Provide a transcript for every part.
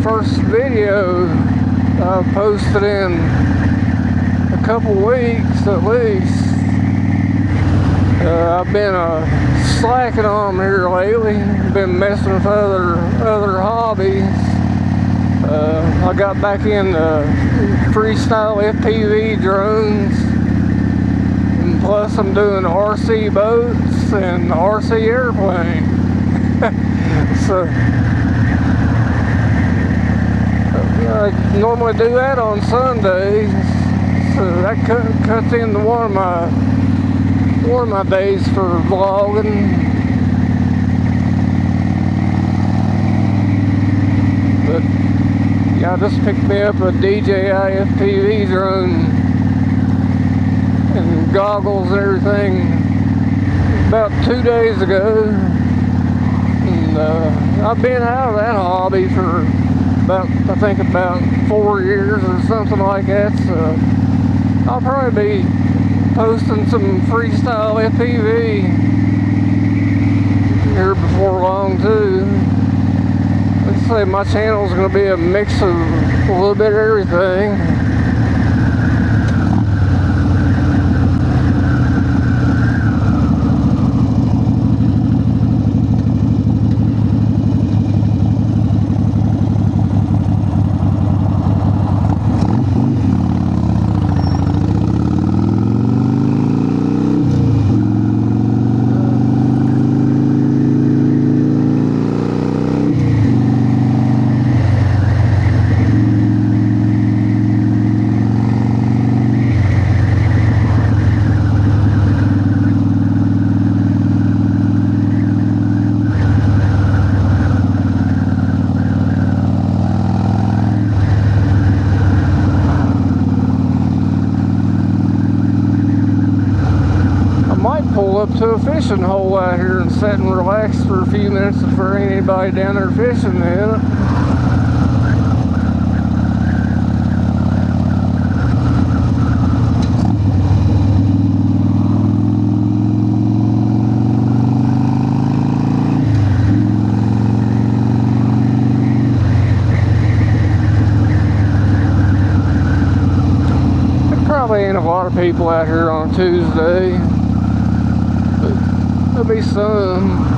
first video I posted in a couple weeks at least. I've been slacking on them here lately. Been messing with other hobbies. I got back into freestyle FPV drones, and plus I'm doing RC boats and RC airplane. So I normally do that on Sundays, so that cuts into one of my days for vlogging. But yeah, I just picked me up a DJI FPV drone and goggles and everything about 2 days ago. And I've been out of that hobby for I think about 4 years or something like that. So I'll probably be posting some freestyle FPV here before long too. Let's say my channel is going to be a mix of a little bit of everything. Pull up to a fishing hole out here and sit and relax for a few minutes if there ain't anybody down there fishing in it. There probably ain't a lot of people out here on a Tuesday. There'll be some.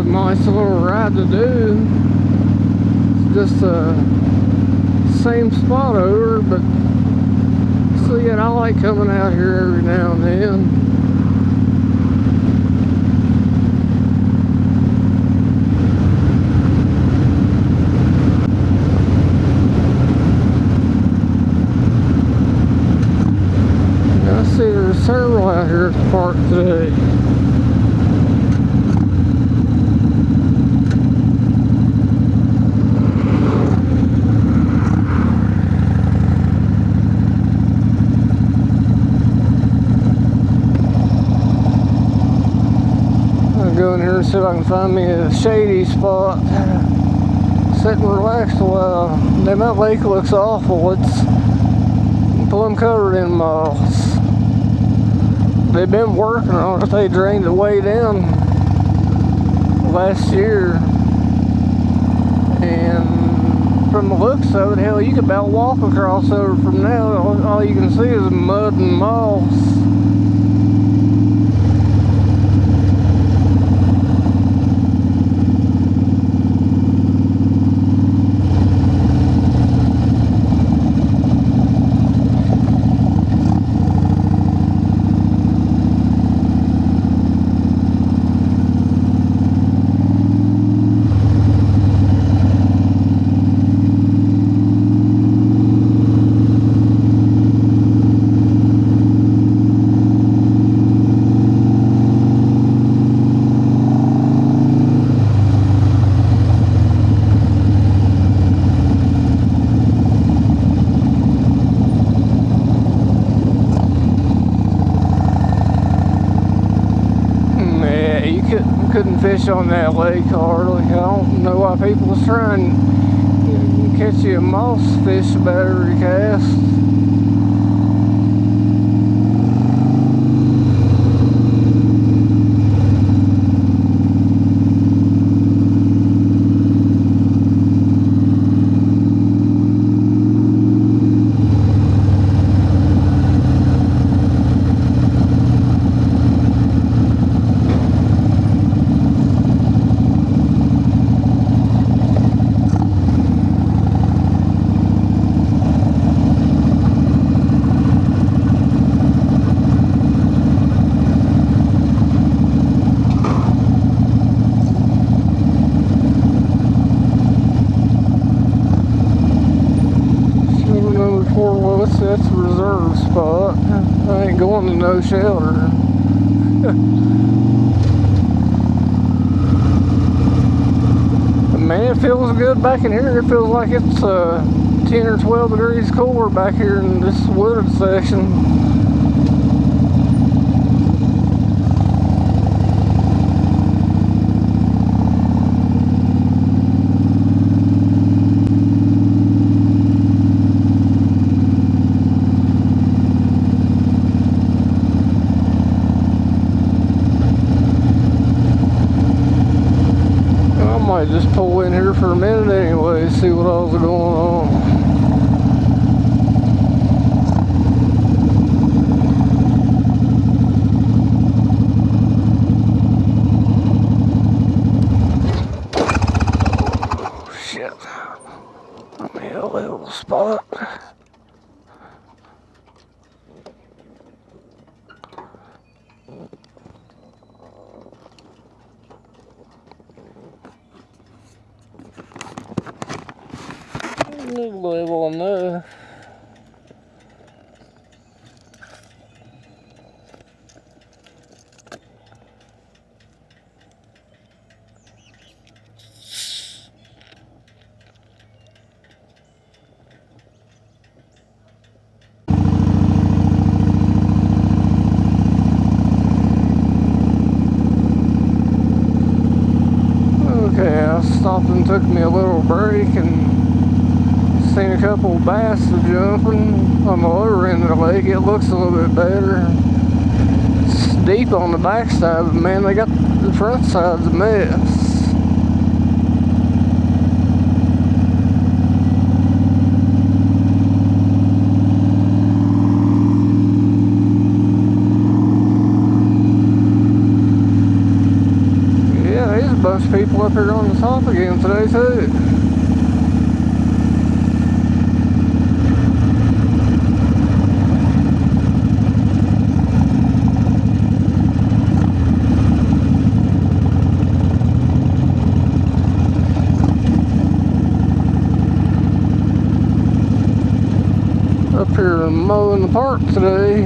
Nice little ride to do. It's just the same spot over, but so yeah, I like coming out here every now and then. I see there's several out here at the park today. Go in here and see if I can find me a shady spot. Sit and relax a while. Damn, that lake looks awful. It's plumb covered in moss. They've been working on it. They drained it way down last year. And from the looks of it, hell, you could about walk across over from now. All you can see is mud and moss. can fish on that lake, Harley. I don't know why people is trying to catch you a moss fish battery cast. That's a reserve spot. I ain't going to no shelter. Man, it feels good back in here. It feels like it's 10 or 12 degrees cooler back here in this wooded section. I might just pull in here for a minute anyway, see what all's going on. Oh, shit. I'm in a little spot. Level enough. Okay, I stopped and took me a little break and seen a couple of bass jumping on the lower end of the lake. It looks a little bit better. It's deep on the backside, but man, they got the front side's a mess. Yeah, there's a bunch of people up here on the top again today too. Up here mowing the park today.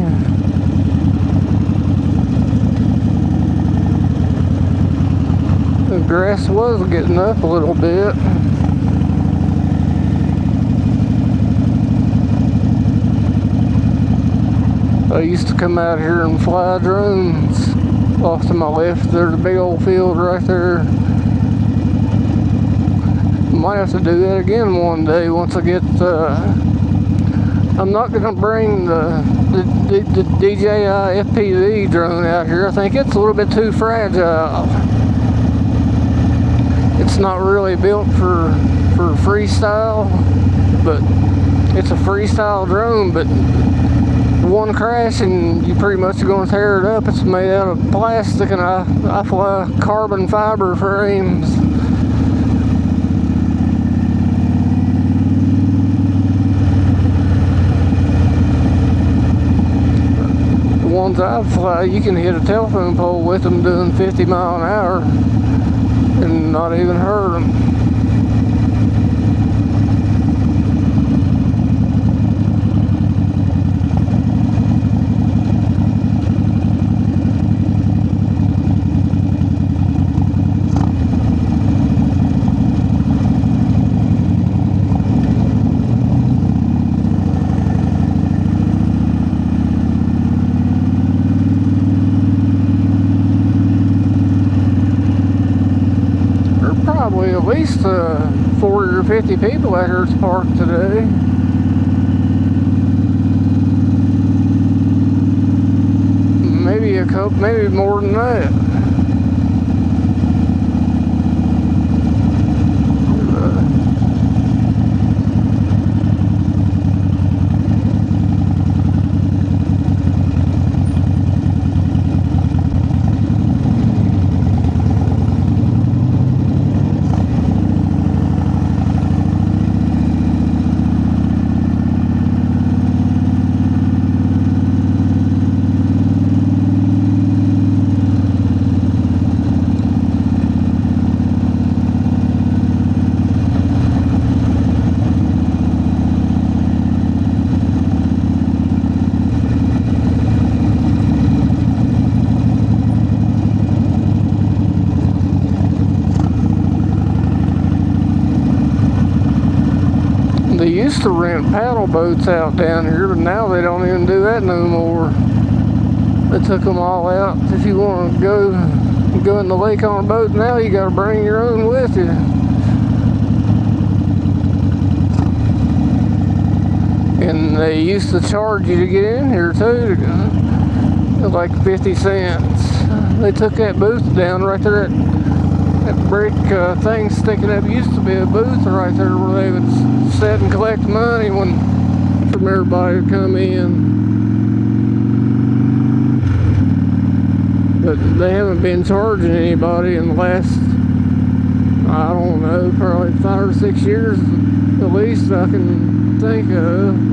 The grass was getting up a little bit. I used to come out here and fly drones. Off to my left, there's a big old field right there. Might have to do that again one day once I get I'm not going to bring the DJI FPV drone out here. I think it's a little bit too fragile. It's not really built for freestyle, but it's a freestyle drone, but one crash and you pretty much are going to tear it up. It's made out of plastic and I fly carbon fiber frames. Ones I fly, you can hit a telephone pole with them doing 50 miles an hour and not even hurt them. probably at least 40 or 50 people out here at the park today. Maybe a couple, maybe more than that. They used to rent paddle boats out down here, but now they don't even do that no more. They took them all out. If you want to go in the lake on a boat now, you got to bring your own with you. And they used to charge you to get in here too, like 50 cents. They took that booth down right there. That brick thing sticking up used to be a booth right there where they would sit and collect money from everybody to come in. But they haven't been charging anybody in the last, I don't know, probably 5 or 6 years at least I can think of.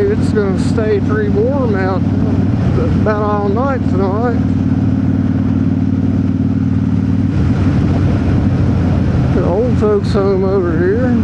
It's going to stay pretty warm out about all night tonight. The old folks home over here.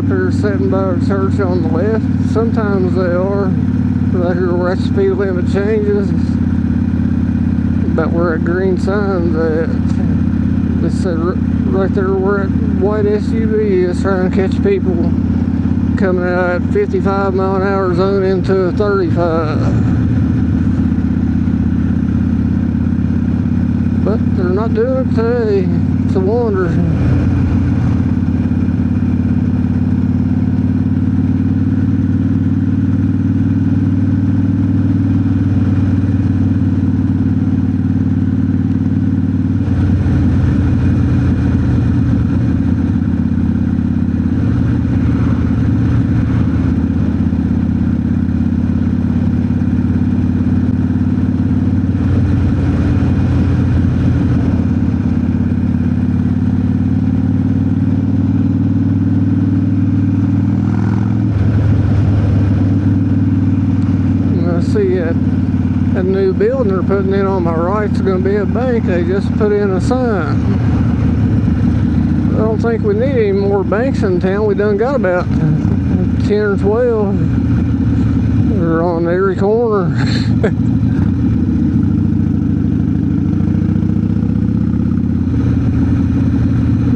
up here sitting by a church on the left. Sometimes they are. Right here where that speed limit changes. About where that green sign's at. They said right there where that white SUV is trying to catch people coming out at 55 mile an hour zone into a 35. But they're not doing it today. It's a wonder. See that new building they're putting in on my right is going to be a bank. They just put in a sign. I don't think we need any more banks in town. We done got about 10 or 12. They're on every corner.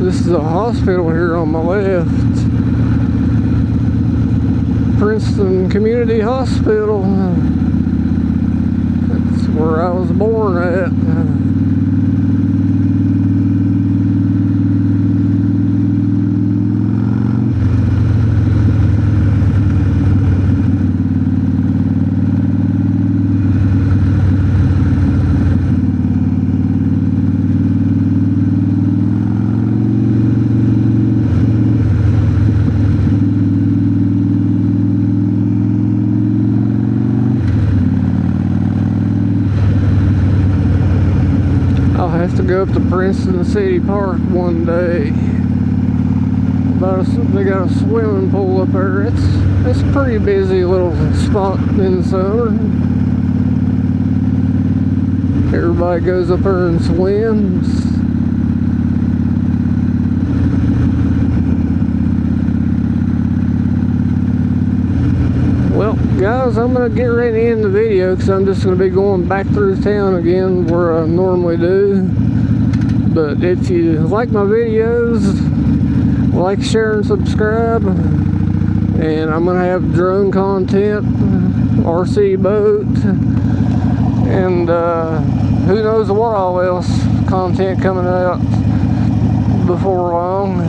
This is a hospital here on my left. Princeton Community Hospital. That's where I was born at. Have to go up to Princeton City Park one day. They got a swimming pool up there. It's a pretty busy little spot in the summer. Everybody goes up there and swims. Well, guys, I'm going to get ready to end the video because I'm just going to be going back through town again where I normally do. But if you like my videos, like, share, and subscribe. And I'm going to have drone content, RC boat, and who knows what all else content coming out before long.